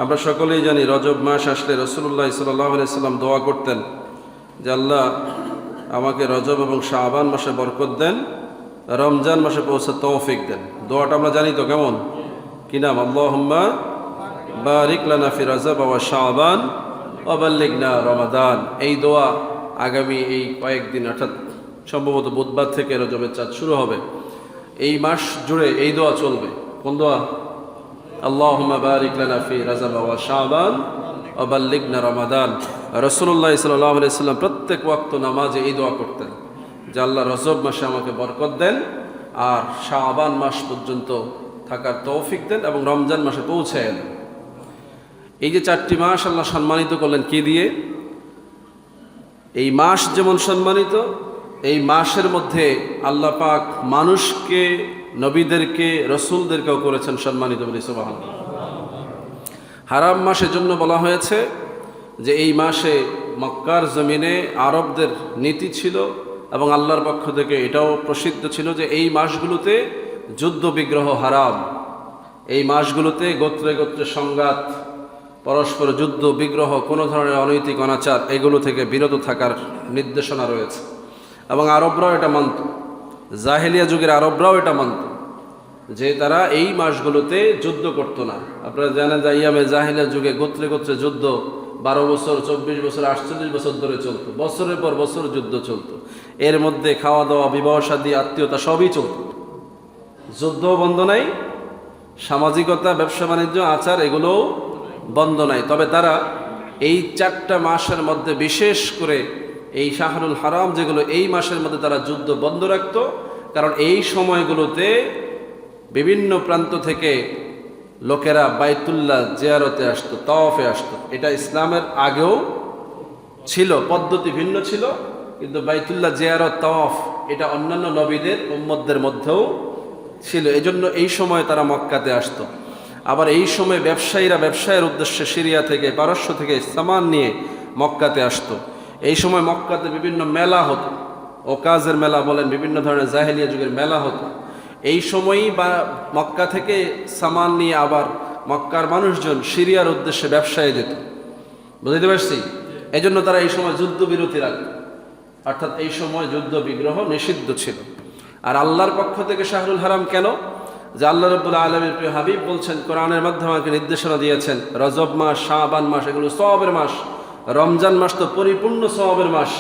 আমরা সকলেই জানি রজব মাস আসলে রাসূলুল্লাহ সাল্লাল্লাহু আলাইহি সাল্লাম দোয়া করতেন যে আল্লাহ আমাকে রজব এবং শাবান মাসে বরকত দেন, রমজান মাসে পৌঁছার তৌফিক দেন। দোয়াটা আমরা জানি তো কেমন, কি নাম? আল্লাহুম্মা বারিক লানা ফি রজব ওয়া শাবান ওয়া বাল্লিগনা রমাদান। এই দোয়া আগামী এই কয়েকদিন, অর্থাৎ সম্ভবত বুধবার থেকে রজবের চাঁদ শুরু হবে, এই মাস জুড়ে এই দোয়া চলবে। কোন দোয়া? আল্লাহুম্মা বারিক লানা ফি রজব ওয়া শাবান ওয়া বাল্লিগনা রমাদান। রাসূলুল্লাহ সাল্লাল্লাহু আলাইহি সাল্লাম প্রত্যেক ওয়াক্ত নামাজে এই দোয়া করতেন যে আল্লাহ রজব মাসে আমাকে বরকত দেন, আর শাবান মাস পর্যন্ত থাকার তৌফিক দেন, এবং রমজান মাসে পৌঁছায় দেন। এই যে চারটি মাস আল্লাহ সম্মানিত করলেন কি দিয়ে? এই মাস যেমন সম্মানিত, এই মাসের মধ্যে আল্লাহ পাক মানুষকে, নবীদেরকে, রসুলদেরকেও করেছেন সম্মানিত বলি সুবহানাল্লাহ। হারাম মাসের জন্য বলা হয়েছে যে এই মাসে মক্কার জমিনে আরবদের নীতি ছিল, এবং আল্লাহর পক্ষ থেকে এটাও প্রসিদ্ধ ছিল যে এই মাসগুলোতে যুদ্ধ বিগ্রহ হারাম। এই মাসগুলোতে গোত্রে গোত্রে সংঘাত, পরস্পর যুদ্ধ বিগ্রহ, কোনো ধরনের অনৈতিক অনাচার এগুলো থেকে বিরত থাকার নির্দেশনা রয়েছে। এবং আরবরাও এটা মানত, জাহেলিয়া যুগের আরবরাও এটা মানত যে তারা এই মাসগুলোতে যুদ্ধ করতো না। আপনারা জানেন যে ইয়ামে জাহেলিয়া যুগে গোত্রে গোত্রে যুদ্ধ 12 বছর, 24 বছর, 48 বছর ধরে চলতো, বছরের পর বছর যুদ্ধ চলতো। এর মধ্যে খাওয়া দাওয়া, বিবাহ শাদী, আত্মীয়তা সবই চলত, যুদ্ধও বন্ধ নাই, সামাজিকতা, ব্যবসা বাণিজ্য, আচার এগুলোও বন্ধ নাই। তবে তারা এই 4টা মাসের মধ্যে, বিশেষ করে এই শাহরুল হারাম যেগুলো, এই মাসের মধ্যে তারা যুদ্ধ বন্ধ রাখত। কারণ এই সময়গুলোতে বিভিন্ন প্রান্ত থেকে লোকেরা বাইতুল্লাহ জিয়ারতে আসতো, তাওয়াফে আসতো। এটা ইসলামের আগেও ছিল, পদ্ধতি ভিন্ন ছিল, কিন্তু বাইতুল্লাহ জিয়ারত, তাওয়াফ এটা অন্যান্য নবীদের উম্মতদের মধ্যেও ছিল। এজন্য এই সময় তারা মক্কাতে আসতো। আবার এই সময় ব্যবসায়ীরা ব্যবসায়ের উদ্দেশ্যে সিরিয়া থেকে, পারস্য থেকে সামান নিয়ে মক্কাতে আসতো। এই সময় মক্কাতে বিভিন্ন মেলা হতো, ওকাজের মেলা বলেন, বিভিন্ন ধরনের জাহেলিয়া যুগের মেলা হতো। এই সময়ই বা মক্কা থেকে সামান নিয়ে আবার মক্কার মানুষজন সিরিয়ার উদ্দেশ্যে ব্যবসায় যেত। বুঝতে পারছি? এই জন্য তারা এই সময় যুদ্ধবিরতি রাখত, অর্থাৎ এই সময় যুদ্ধ বিগ্রহ নিষিদ্ধ ছিল। আর আল্লাহর পক্ষ থেকে শাহরুল হারাম কেন? যে আল্লাহ রাব্বুল আলামিন প্রিয় হাবিব বলছেন, কোরআনের মাধ্যমে আমাকে নির্দেশনা দিয়েছেন, রজব মাস, শাবান মাস এগুলো সওয়াবের মাস, রমজান মাস তো পরিপূর্ণ সওয়াবের মাস,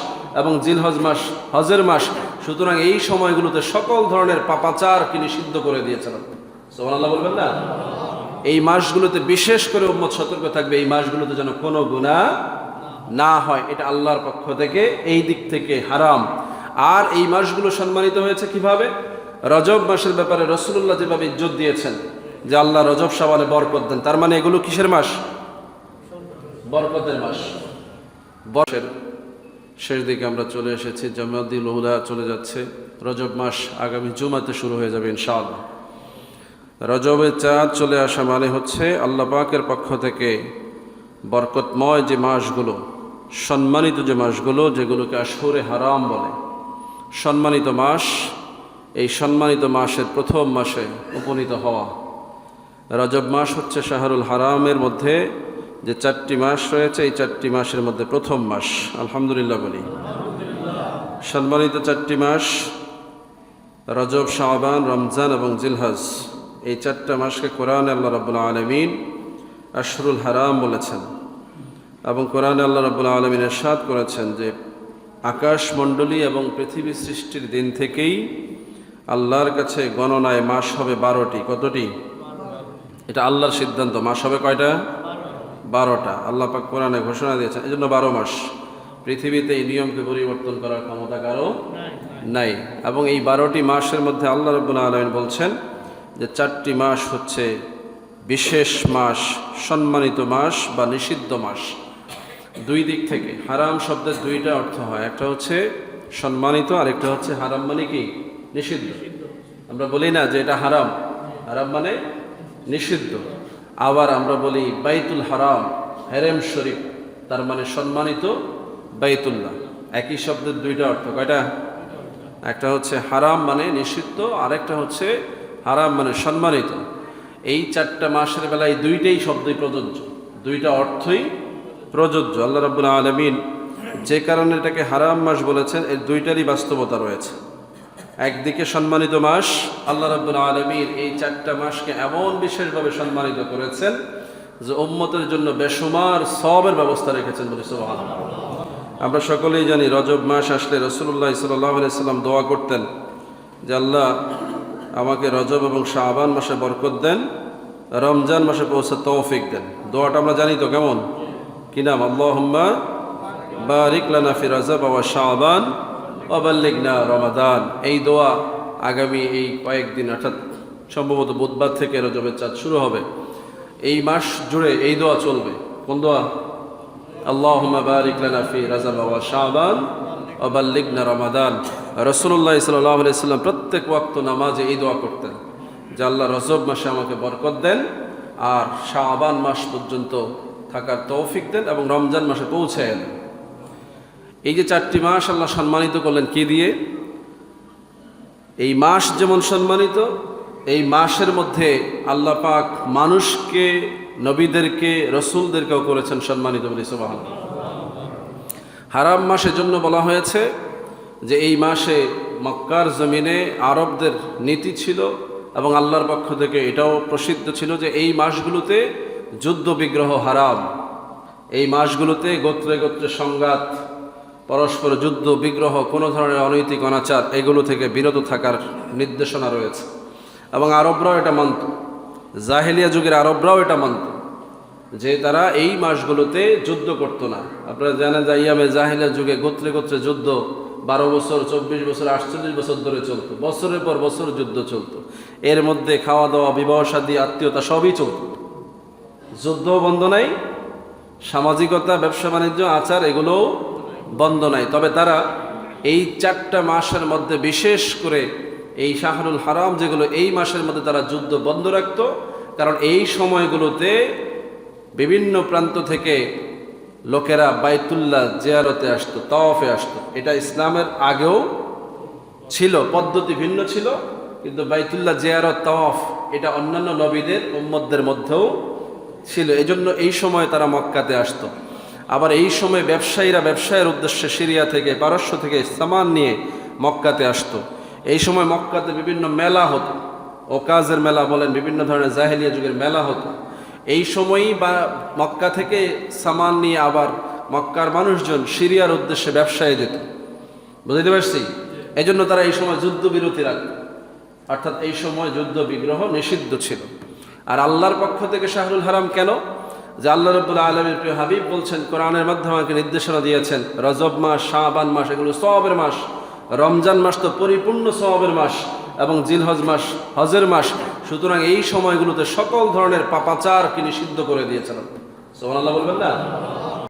এবং জিলহজ মাস হজের মাস। সুতরাং এই সময়গুলোতে সকল ধরনের পাপাচারকে নিষিদ্ধ করে দিয়েছেন। সুবহানাল্লাহ বলবেন না? এই মাসগুলোতে বিশেষ করে উম্মত সতর্ক থাকবে, এই মাসগুলোতে যেন কোনো গুনাহ না হয়। এটা আল্লাহর পক্ষ থেকে এই দিক থেকে হারাম। আর এই মাসগুলো সম্মানিত হয়েছে কিভাবে? রজব মাসের ব্যাপারে রাসূলুল্লাহ যেভাবে ইজ্জত দিয়েছেন যে আল্লাহ রজব শাবানে বরকত দেন, তার মানে এগুলো কিসের মাস? বরকতের মাস। বর্ষের শেষ দিকে আমরা চলে এসেছি, জামাদিল উলা চলে যাচ্ছে, রজব মাস আগামী জুমাতে শুরু হয়ে যাবে ইনশাআল্লাহ। রজবের চাঁদ চলে আসা মানে হচ্ছে আল্লাহ পাকের পক্ষ থেকে বরকতময় যে মাসগুলো, সম্মানিত যে মাসগুলো, যেগুলোকে আশহুরে হারাম বলে, সম্মানিত মাস, এই সম্মানিত মাসের প্রথম মাসে উপনীত হওয়া। রজব মাস হচ্ছে শাহরুল হারামের মধ্যে যে 4টি মাস রয়েছে, এই 4টি মাসের মধ্যে প্রথম মাস। আলহামদুলিল্লাহ বলি। সম্মানিত 4টি মাস রজব, শাবান, রমজান এবং জিলহজ, এই 4টা মাসকে কোরআনে আল্লাহ রাব্বুল আলামিন আশহুরুল হারাম বলেছেন। এবং কোরআনে আল্লাহ রাব্বুল আলামিন ইরশাদ করেছেন যে আকাশমণ্ডলী এবং পৃথিবী সৃষ্টির দিন থেকেই আল্লাহর কাছে গণনায় মাস হবে 12টি। কতটি? এটা আল্লাহর সিদ্ধান্ত। মাস হবে কয়টা? 12টা। আল্লাহ পাক কোরআনে ঘোষণা দিয়েছেন, এই জন্য 12 মাস। পৃথিবীতে এই নিয়মকে পরিবর্তন করার ক্ষমতা কারো নাই। এবং এই 12টি মাসের মধ্যে আল্লাহ রাব্বুল আলামিন বলছেন যে 4টি মাস হচ্ছে বিশেষ মাস, সম্মানিত মাস বা নিষিদ্ধ মাস। দুই দিক থেকে হারাম শব্দের 2টা অর্থ হয়, একটা হচ্ছে সম্মানিত, আর একটা হচ্ছে হারাম মানে কি? নিষিদ্ধ। আমরা বলি না যে এটা হারাম, হারাম মানে নিষিদ্ধ। আবার আমরা বলি বাইতুল হারাম, হেরেম শরীফ, তার মানে সম্মানিত বাইতুল্লাহ। একই শব্দের 2টা অর্থ। কয়টা? একটা হচ্ছে হারাম মানে নিষিদ্ধ, আরেকটা হচ্ছে হারাম মানে সম্মানিত। এই 4টা মাসের বেলায় 2টাই শব্দই প্রযোজ্য। দুইটা অর্থই প্রযোজ্য। আল্লাহ রাব্বুল আলামিন যে কারণে এটাকে হারাম মাস বলেছেন, এর দুইটারই বাস্তবতা রয়েছে। একদিকে সম্মানিত মাস, আল্লাহ রাব্বুল আলামিন এই 4টা মাসকে এমন বিশেষভাবে সম্মানিত করেছেন যে উম্মতের জন্য বেশুমার সওয়াবের ব্যবস্থা রেখেছেন বলে সুবহানাল্লাহ। আমরা সকলেই জানি রজব মাস আসলে রাসূলুল্লাহ সাল্লাল্লাহু আলাইহি সাল্লাম দোয়া করতেন যে আল্লাহ আমাকে রজব এবং শাবান মাসে বরকত দেন, রমজান মাসে পৌঁছে তৌফিক দেন। দোয়াটা আমরা জানি তো কেমন, কি নাম? আল্লাহুম্মা বারিক লানা ফি রজব ওয়া শাবান ওয়া বাল্লিগনা রমাদান। এই দোয়া আগামী এই কয়েকদিন, অর্থাৎ সম্ভবত বুধবার থেকে রজবের চাঁদ শুরু হবে, এই মাস জুড়ে এই দোয়া চলবে। কোন দোয়া? আল্লাহুম্মা বারিক লানা ফি রজব ওয়া শাবান ওয়া বাল্লিগনা রমাদান। রাসূলুল্লাহ সাল্লাল্লাহু আলাইহি সাল্লাম প্রত্যেক ওয়াক্ত নামাজে এই দোয়া করতেন যে আল্লাহ রজব মাসে আমাকে বরকত দেন, আর শাবান মাস পর্যন্ত থাকার তৌফিক দেন, এবং রমজান মাসে পৌঁছায় দেন। এই যে 4টি মাস আল্লাহ সম্মানিত করলেন কি দিয়ে? এই মাস যেমন সম্মানিত, এই মাসের মধ্যে আল্লাহ পাক মানুষকে, নবীদেরকে, রসুলদেরকেও করেছেন সম্মানিত বলে সুবহানাল্লাহ। হারাম মাসের জন্য বলা হয়েছে যে এই মাসে মক্কার জমিনে আরবদের নীতি ছিল, এবং আল্লাহর পক্ষ থেকে এটাও প্রসিদ্ধ ছিল যে এই মাসগুলোতে যুদ্ধ বিগ্রহ হারাম। এই মাসগুলোতে গোত্রে গোত্রে সংঘাত, পরস্পর যুদ্ধ বিগ্রহ, কোনো ধরনের অনৈতিক অনাচার, এগুলো থেকে বিরত থাকার নির্দেশনা রয়েছে। এবং আরবরাও এটা মানত, জাহেলিয়া যুগের আরবরাও এটা মানত যে তারা এই মাসগুলোতে যুদ্ধ করত না। আপনারা জানেন যে ইয়ামে জাহেলিয়া যুগে গোত্রে গোত্রে যুদ্ধ 12 বছর, 24 বছর, 48 বছর ধরে চলতো। বছরের পর বছর যুদ্ধ চলতো। এর মধ্যে খাওয়া দাওয়া, বিবাহ শাদী, আত্মীয়তা সবই চলত। যুদ্ধ বন্ধ নাই, সামাজিকতা, ব্যবসা বাণিজ্য, আচার এগুলোও বন্ধ নাই। তবে তারা এই 4টা মাসের মধ্যে, বিশেষ করে এই শাহরুল হারাম যেগুলো, এই মাসের মধ্যে তারা যুদ্ধ বন্ধ রাখত। কারণ এই সময়গুলোতে বিভিন্ন প্রান্ত থেকে লোকেরা বাইতুল্লাহ জিয়ারতে আসতো, তাওয়াফে আসতো। এটা ইসলামের আগেও ছিল, পদ্ধতি ভিন্ন ছিল, কিন্তু বাইতুল্লাহ জিয়ারত, তাওয়াফ এটা অন্যান্য নবীদের উম্মতদের মধ্যেও ছিল। এজন্য এই সময় তারা মক্কাতে আসতো। আবার এই সময় ব্যবসায়ীরা ব্যবসায়ের উদ্দেশ্যে সিরিয়া থেকে, পারস্য থেকে সামান নিয়ে মক্কাতে আসতো। এই সময় মক্কাতে বিভিন্ন মেলা হতো, ওকাজের মেলা বলেন, বিভিন্ন ধরনের জাহেলিয়া যুগের মেলা হতো। এই সময়ই বা মক্কা থেকে সামান নিয়ে আবার মক্কার মানুষজন সিরিয়ার উদ্দেশ্যে ব্যবসায় যেত। বুঝতে পারছি? এই জন্য তারা এই সময় যুদ্ধবিরতি রাখত, অর্থাৎ এই সময় যুদ্ধ বিগ্রহ নিষিদ্ধ ছিল। আর আল্লাহর পক্ষ থেকে শাহরুল হারাম কেন? যে আল্লাহ রাব্বুল আলামিনের প্রিয় হাবিব বলছেন, কোরআনের মাধ্যমে আমাকে নির্দেশনা দিয়েছেন, রজব মাস, শাবান মাস এগুলো সওয়াবের মাস, রমজান মাস তো পরিপূর্ণ সওয়াবের মাস, এবং জিলহজ মাস হজের মাস। সুতরাং এই সময়গুলোতে সকল ধরনের পাপাচারকে নিষিদ্ধ করে দিয়েছেন। সুবহানাল্লাহ বলবেন না?